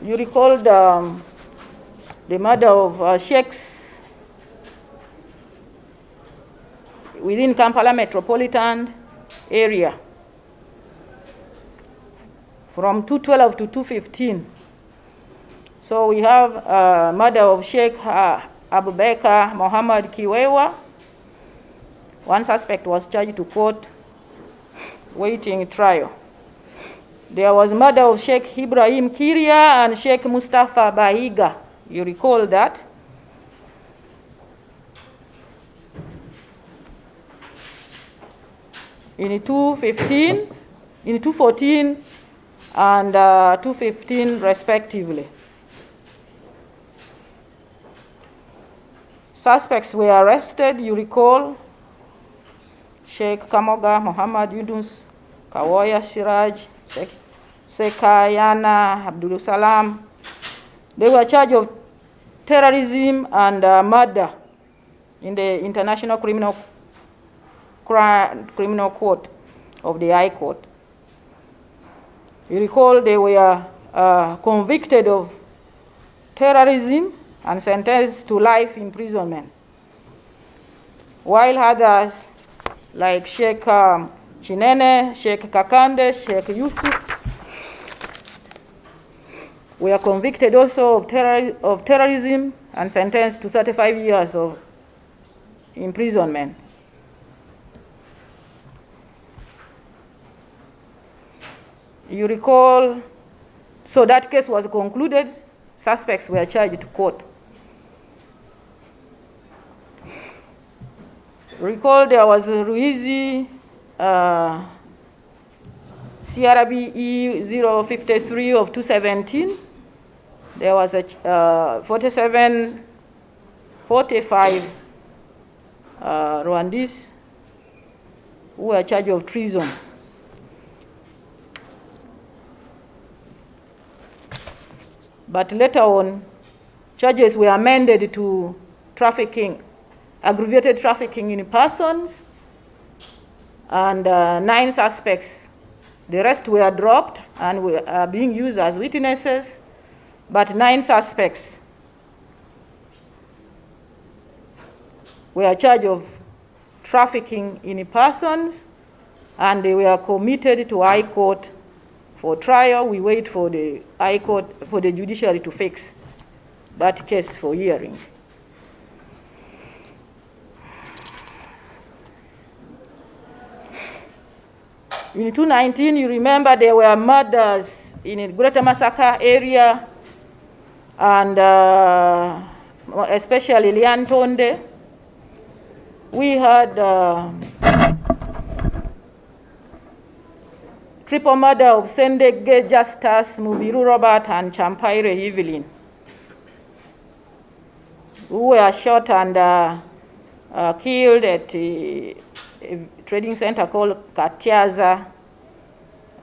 You recall the murder of sheikhs within Kampala metropolitan area from 212 to 215. So we have murder of Sheikh Abubakar Muhammad Kiwewa. One suspect was charged to court, waiting trial. There was murder of Sheikh Ibrahim Kiria and Sheikh Mustafa Bahiga. You recall that? In 2015, in 2014, and 2015 respectively. Suspects were arrested, you recall, Sheikh Kamoga Muhammad Yunus, Kawoya Siraj, Sekayana Abdul Salam. They were charged of terrorism and murder in the International Criminal Court of the High Court. You recall they were convicted of terrorism and sentenced to life imprisonment, while others like Sheikh Chinene, Sheikh Kakande, Sheikh Yusuf were convicted also of terrorism and sentenced to 35 years of imprisonment. You recall, so that case was concluded, suspects were charged to court. Recall there was a Ruizi CRBE 053 of 2017. There was a 45 Rwandese who were charged of treason. But later on, charges were amended to trafficking, aggravated trafficking in persons, and 9 suspects. The rest were dropped and were being used as witnesses, but 9 suspects were charged of trafficking in persons, and they were committed to High Court for trial. We wait for the High Court, for the judiciary to fix that case for hearing. In 2019, you remember there were murders in the Greater Massacre area, and especially Liantonde. We had triple murder of Sendege Justus, Mubiru Robert, and Champaire Evelyn, who were shot and killed at a trading center called Katiaza,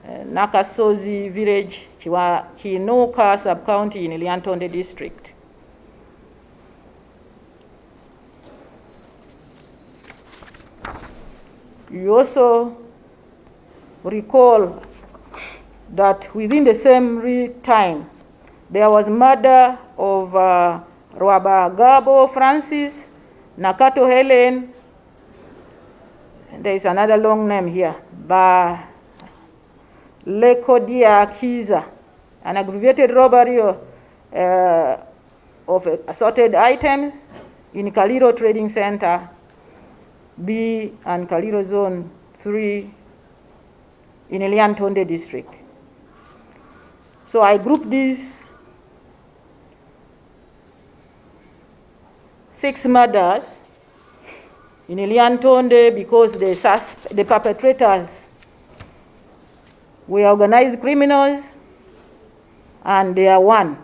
Nakasozi village, Kinoka sub-county in Liantonde district. You also recall that within the same time, there was murder of Rwabagabo Francis, Nakato Helen. There is another long name here, Lekodia Kiza, an aggravated robbery of assorted items in Kaliro Trading Center B and Kaliro Zone 3 in Liantonde district. So I grouped these 6 murders in Liantonde because the perpetrators were organized criminals, and they are one.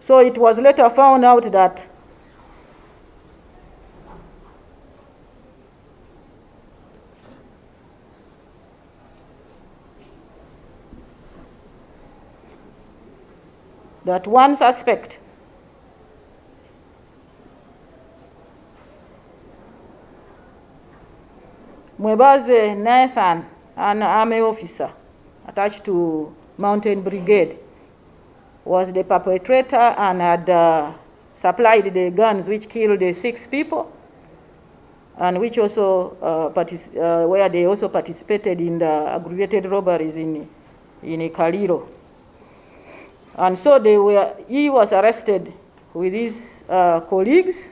So it was later found out that one suspect Mwebaze Nathan an army officer attached to Mountain Brigade, was the perpetrator and had supplied the guns which killed 6 people, and which also where they also participated in the aggravated robberies in Kaliro. And so he was arrested with his colleagues.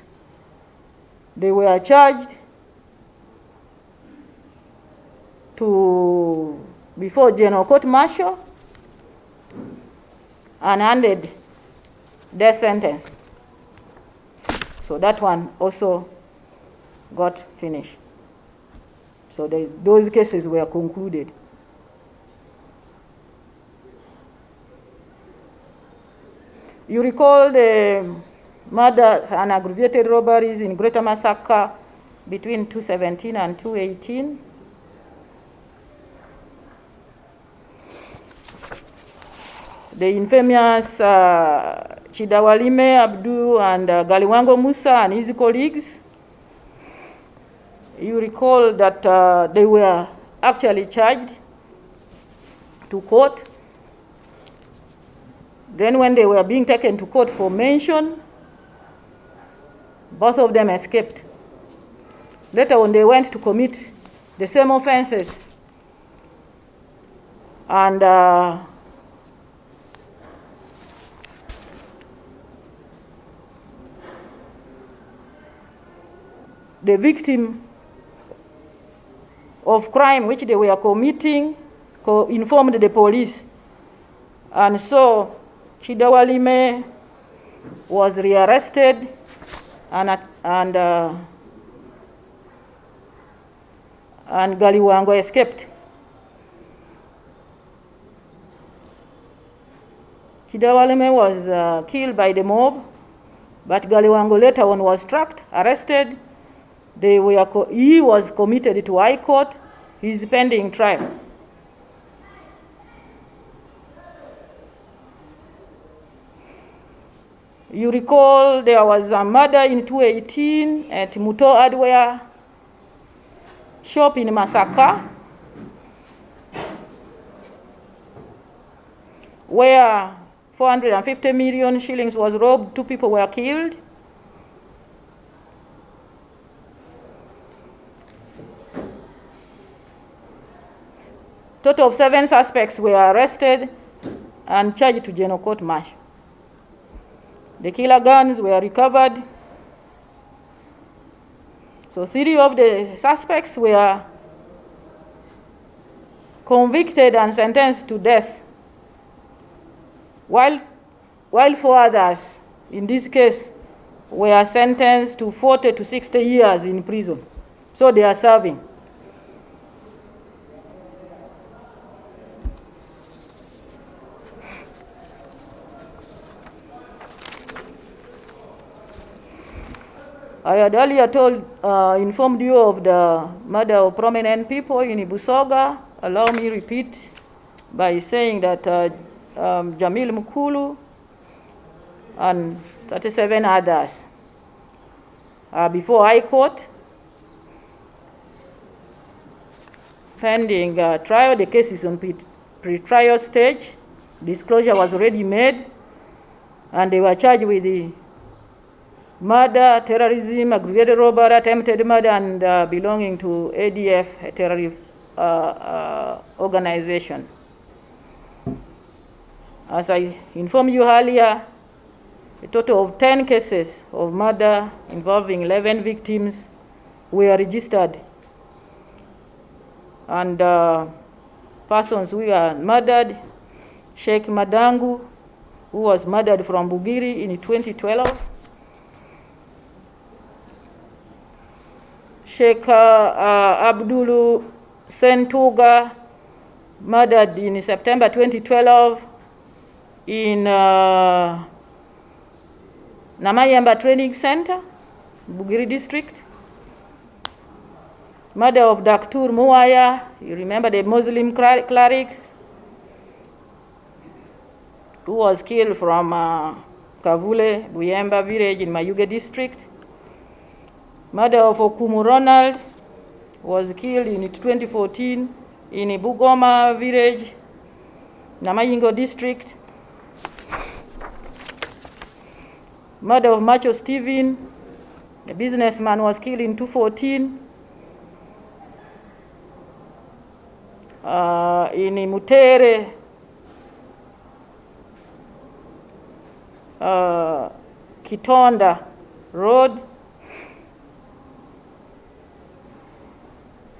They were charged before General Court Martial and handed death sentence. So that one also got finished. So those cases were concluded. You recall the murders and aggravated robberies in Greater Massacre between 2017 and 2018. The infamous Chidawalime Abdu and Galiwango Musa and his colleagues. You recall that they were actually charged to court. Then when they were being taken to court for mention, both of them escaped. Later when they went to commit the same offenses, and the victim of crime which they were committing informed the police. And so Chidawalime was rearrested and Galiwango escaped. Chidawalime was killed by the mob, but Galiwango later on was tracked, arrested. He was committed to High Court. He is pending trial. You recall there was a murder in 2018 at Muto Hardware shop in Masaka, where 450 million shillings was robbed. 2 people were killed. Total of 7 suspects were arrested and charged to General Court Martial. The killer guns were recovered. So 3 of the suspects were convicted and sentenced to death, while 4 others, in this case, were sentenced to 40 to 60 years in prison. So they are serving. I had earlier informed you of the murder of prominent people in Busoga. Allow me to repeat by saying that Jamil Mukulu and 37 others are before High Court pending trial. The case is on pre-trial stage. Disclosure was already made, and they were charged with the murder, terrorism, aggravated robbery, attempted murder, and belonging to ADF, a terrorist organization. As I informed you earlier, a total of 10 cases of murder involving 11 victims were registered. And persons who were murdered: Sheikh Madangu, who was murdered from Bugiri in 2012. Sheikh Abdulu Sentuga, murdered in September 2012 in Namayamba Training Center, Bugiri district. Murder of Daktur Muaya, you remember the Muslim cleric who was killed from Kavule, Buyemba village in Mayuge district. Murder of Okumu Ronald was killed in 2014 in Bugoma village, Namayingo district. Murder of Macho Stephen, a businessman, was killed in 2014. In Mutere, Kitonda Road.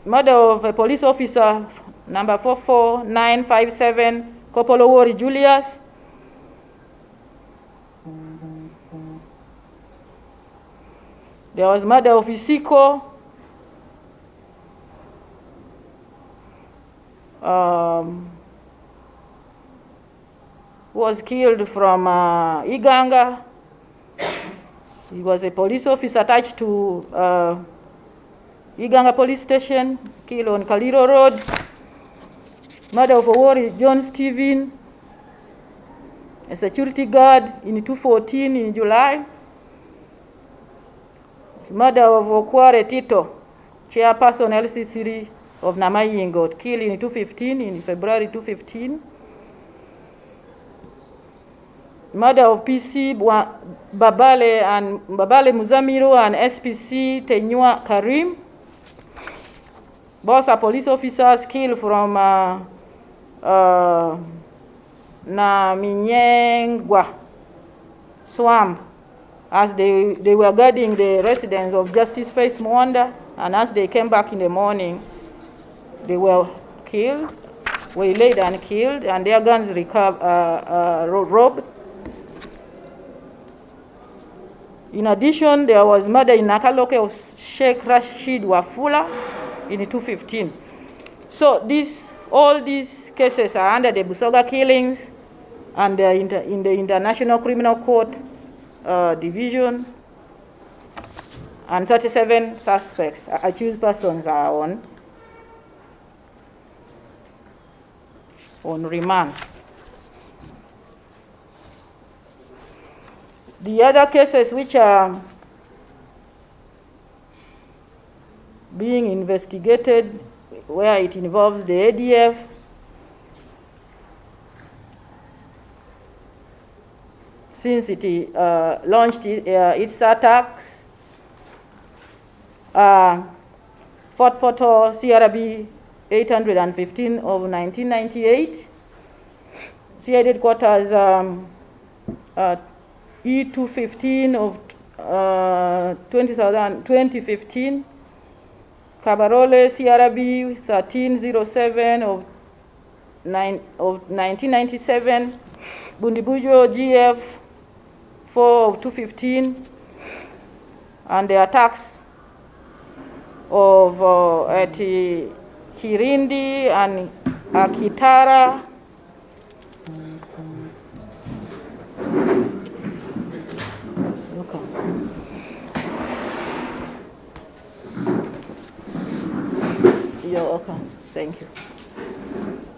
Murder of a police officer, number 44957, Kopolowori Julius. There was murder of Isiko. Who was killed from Iganga. He was a police officer attached to Iganga police station, killed on Kaliro Road. Murder of Owori John Stephen, a security guard, in 2014 in July. Murder of Okware Tito, chairperson LC3 of Namayingo, killed in 2015, in February 2015. Murder of PC Babale Muzamiru and SPC Tenyua Karim. Both are police officers killed from Naminyengwa swamp as they were guarding the residence of Justice Faith Mwanda, and as they came back in the morning, they were killed, waylaid and killed, and their guns robbed. In addition, there was murder in Nakaloke of Sheikh Rashid Wafula in 2015. So all these cases are under the Busoga killings and in the International Criminal Court division, and 37 suspects, accused persons, are on remand. The other cases which are being investigated, where it involves the ADF, since it launched its attacks, Fort Portal CRB 815 of 1998, CID headquarters E215 of 2015, Cabarole CRB 1307 of 1997, Bundibujo GF 4 of 215, and the attacks of at Kirindi and Akitara. You're welcome. Thank you.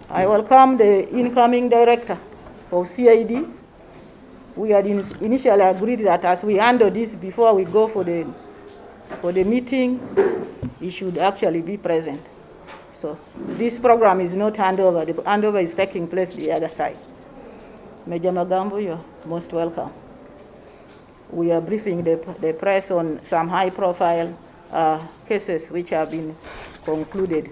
I welcome the incoming director of CID. We had initially agreed that as we handle this before we go for the meeting, he should actually be present. So this program is not handover. The handover is taking place the other side. Major Magambo, you're most welcome. We are briefing the press on some high-profile cases which have been concluded.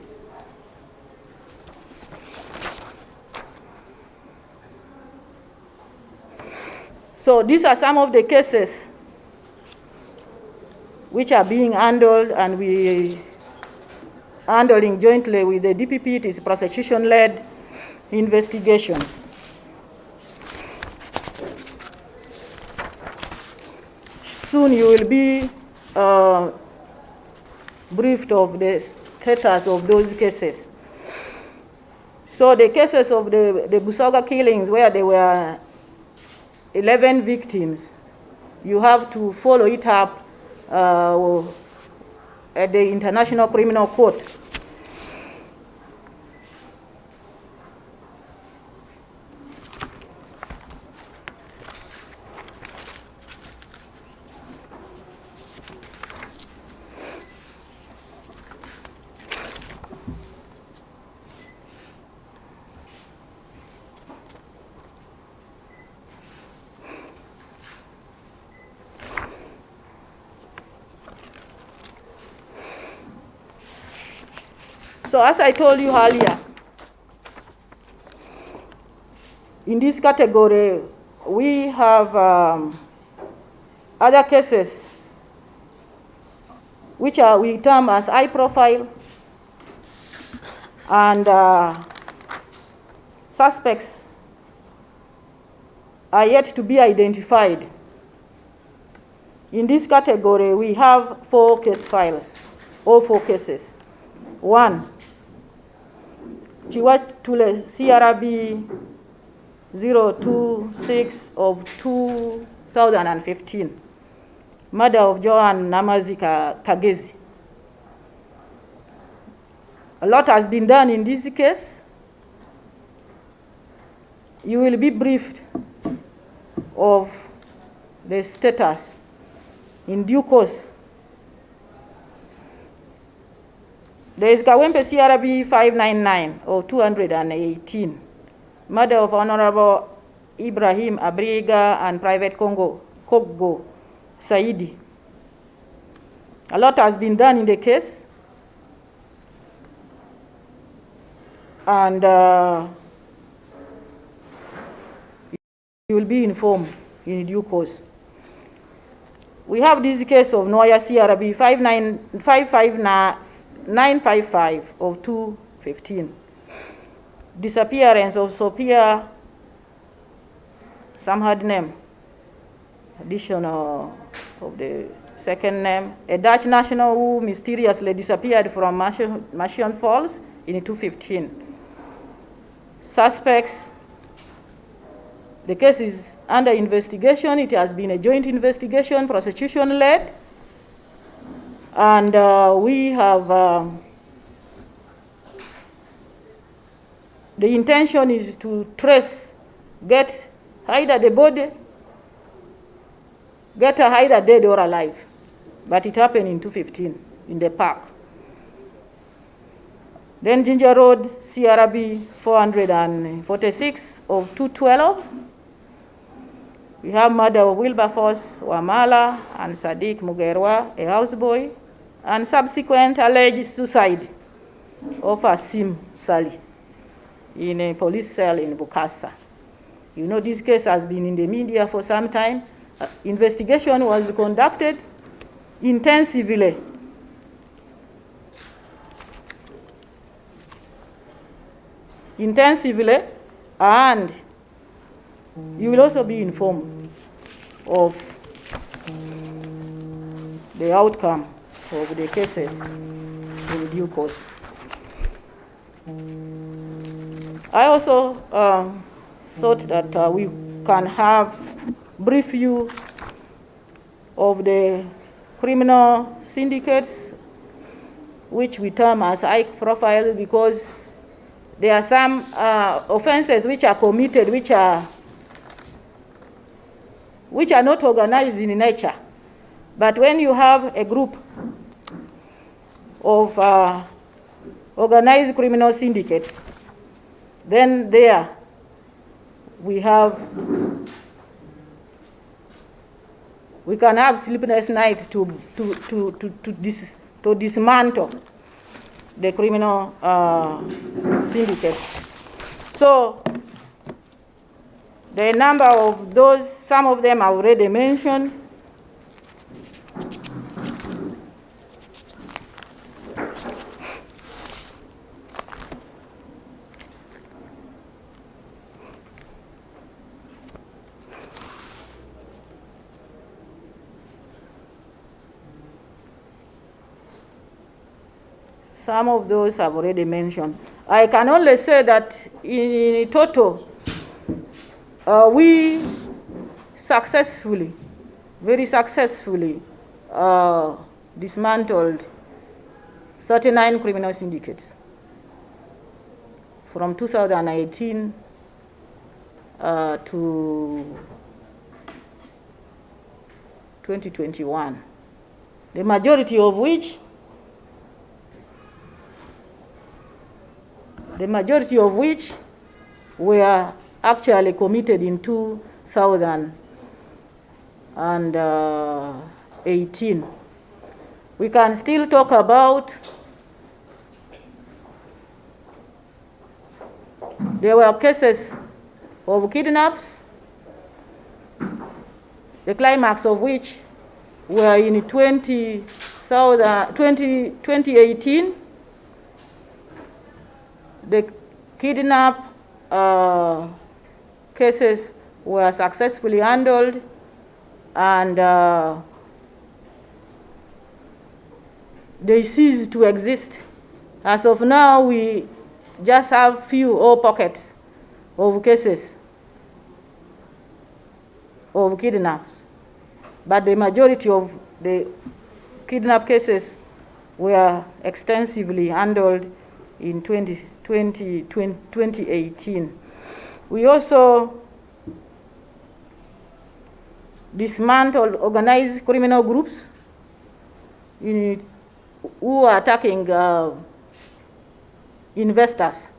So these are some of the cases which are being handled, and we handling jointly with the DPP. It is prosecution-led investigations. Soon you will be briefed of the status of those cases. So the cases of the Busoga killings, where there were 11 victims, you have to follow it up at the International Criminal Court. So as I told you earlier, in this category, we have other cases which we term as high profile, and suspects are yet to be identified. In this category, we have 4 case files, all 4 cases. 1, Chiwatule CRB 026 of 2015, murder of Joan Namazi Kagezi. A lot has been done in this case. You will be briefed of the status in due course. There is Kawempe CRB 599 of 218, murder of Honorable Ibrahim Abriga and Private Kogo Saidi. A lot has been done in the case, and you will be informed in due course. We have this case of Noya CRB 955 of 2015. Disappearance of Sophia, some hard name, additional of the second name, a Dutch national who mysteriously disappeared from Mission Falls in 2015. Suspects, the case is under investigation. It has been a joint investigation, prosecution-led, and we have the intention is to trace, get either the body, get her either dead or alive. But it happened in 2015 in the park. Then Ginger Road, CRB 446 of 212. We have murder of Wilberforce Wamala and Sadiq Mugerwa, a houseboy, and subsequent alleged suicide of Asim Sali in a police cell in Bukasa. You know, this case has been in the media for some time. Investigation was conducted intensively. And you will also be informed of the outcome of the cases in due course. I also thought that we can have brief you of the criminal syndicates, which we term as high profile, because there are some offenses which are committed, which are not organized in nature. But when you have a group of organized criminal syndicates, then there we can have sleepless night to dismantle the criminal syndicates. So the number of those, some of them I already mentioned. Some of those I've already mentioned. I can only say that in total, we successfully, very successfully, dismantled 39 criminal syndicates from 2018 to 2021. The majority of which were actually committed in 2018. We can still talk about There were cases of kidnaps, the climax of which were in 2018. The kidnap cases were successfully handled, and they ceased to exist. As of now, we just have few or pockets of cases of kidnaps, but the majority of the kidnap cases were extensively handled in 2018. We also dismantled organized criminal groups who are attacking investors.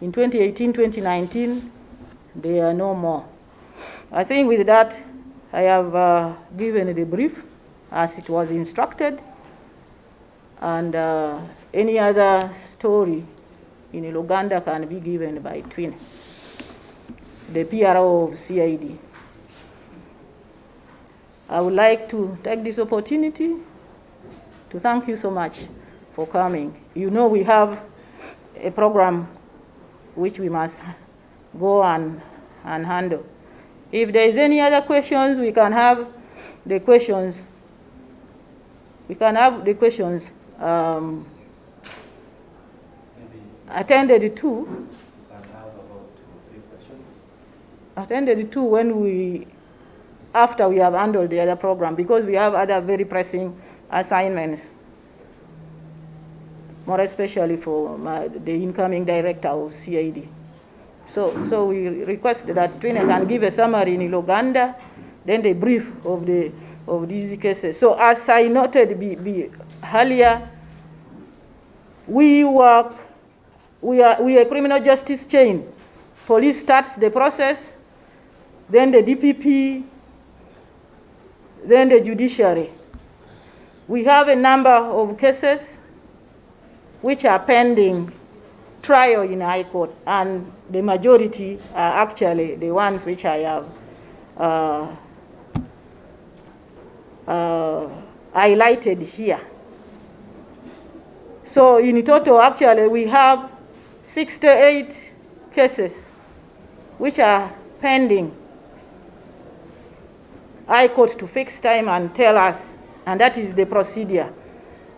In 2018, 2019, they are no more. I think with that, I have given the brief as it was instructed, and any other story in Uganda can be given by Twin, the PRO of CID. I would like to take this opportunity to thank you so much for coming. You know we have a program which we must go and handle. If there is any other questions, we can have the questions. Attended to. Attended to after we have handled the other program, because we have other very pressing assignments, more especially for the incoming director of CID. So we request that Twine can give a summary in Uganda, then the brief of these cases. So as I noted earlier, we are a criminal justice chain. Police starts the process, then the DPP, then the judiciary. We have a number of cases which are pending trial in High Court, and the majority are actually the ones which I have highlighted here. So in total, actually, we have 68 cases which are pending High Court to fix time and tell us, and that is the procedure.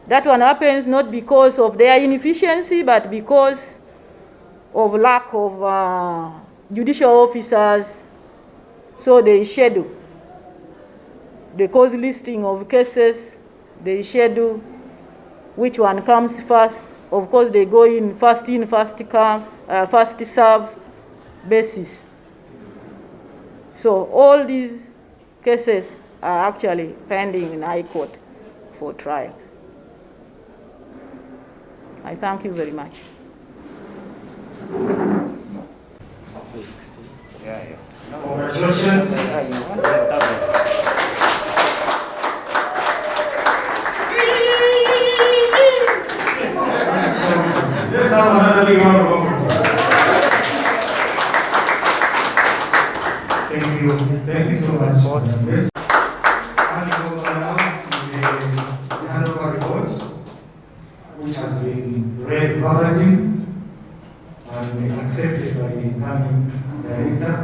That one happens not because of their inefficiency, but because of lack of judicial officers. So they schedule the cause listing of cases, they schedule which one comes first. Of course, they go in, first serve basis. So all these cases are actually pending in High Court for trial. I thank you very much. Congratulations. Let's have another big round of applause. Thank you. Thank you so much. And over now to the handover reports, which has been read verbatim and accepted by the incoming director.